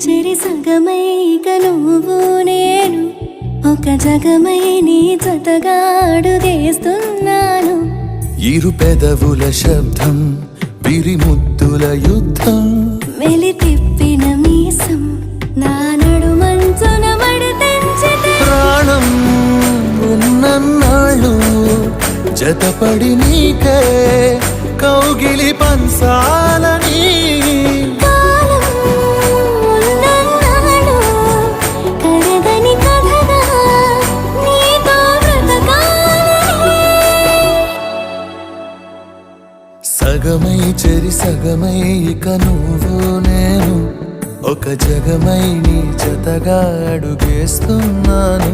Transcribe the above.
చెరి సగమై ఇక నువ్వు నేను ఒక జగమై నీ జతగా అడుగేస్తున్నాను. ఇరు పెదవుల శబ్దం విరిముద్దుల యుద్ధం మెలి తిప్పిన మీసం నా నడుమంచున మడతెంచితే ప్రాణం ఉన్నన్నాళ్ళు జతపడి నీకే కౌగిలి పంచాలని కాలం ఉన్నన్నాళ్ళు కరగని కథగా నీతో బ్రతకాలని. సగమై చెరి సగమై ఇక నువ్వు నేను ఒక జగమై నీ జతగా అడుగేస్తున్నాను.